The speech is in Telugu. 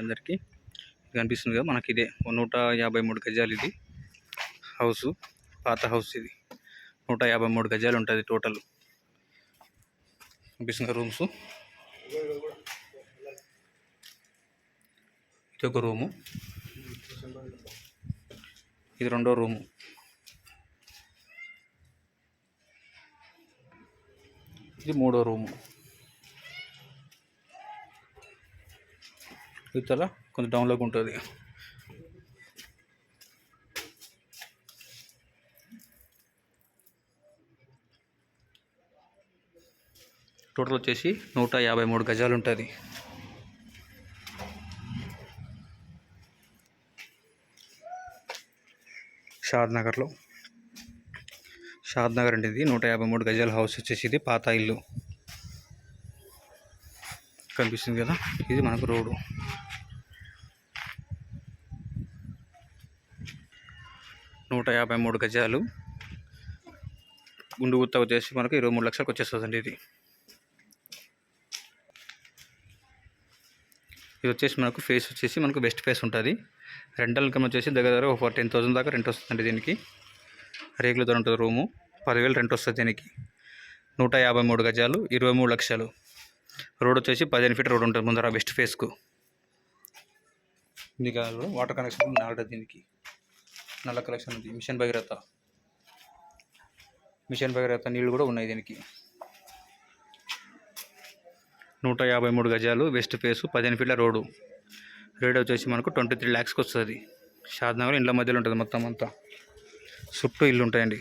అందరికీ కనిపిస్తుంది కదా మనకి ఇదే 153 గజాలు ఇది హౌస్ పాత హౌస్ ఇది 153 గజాలు ఉంటుంది టోటల్ కనిపిస్తుంది రూమ్స్ ఇది ఒక రూము ఇది రెండో రూము ఇది మూడో రూము ఇతర కొంచెం డౌన్లోకి ఉంటుంది టోటల్ వచ్చేసి 153 గజాలు ఉంటుంది షాద్ నగర్ అండి ఇది 153 గజాల హౌస్ వచ్చేసి ఇది పాత ఇల్లు కనిపిస్తుంది కదా ఇది మనకు రోడ్డు 153 గజాలు గుండు గుత్త వచ్చేసి మనకు 23 లక్షలకు వచ్చేస్తుందండి ఇది వచ్చేసి మనకు ఫేస్ వచ్చేసి మనకు బెస్ట్ ఫేస్ ఉంటుంది రెంటల్ ఇన్కమ్ వచ్చేసి దగ్గర ఒక 10,000 దాకా రెంట్ వస్తుందండి దీనికి రేకుల ధర ఉంటుంది రూము 10,000 రెంట్ వస్తుంది దీనికి 153 గజాలు 23 లక్షలు రోడ్ వచ్చేసి 15 ఫీట్ రోడ్ ఉంటుంది ముందర బెస్ట్ ఫేస్కు ఇది వాటర్ కనెక్షన్ ఆల్రెడీ దీనికి నల్ల కలెక్షన్ ఉంది మిషన్ భగీరథ నీళ్ళు కూడా ఉన్నాయి దీనికి 153 గజాలు వెస్ట్ ఫేసు 15 ఫీట్ల రోడ్డు రేట్ వచ్చేసి మనకు 23 lakhsకి వస్తుంది షాద్ నగర్ ఇండ్ల మధ్యలో ఉంటుంది మొత్తం అంతా చుట్టూ ఇల్లు ఉంటాయండి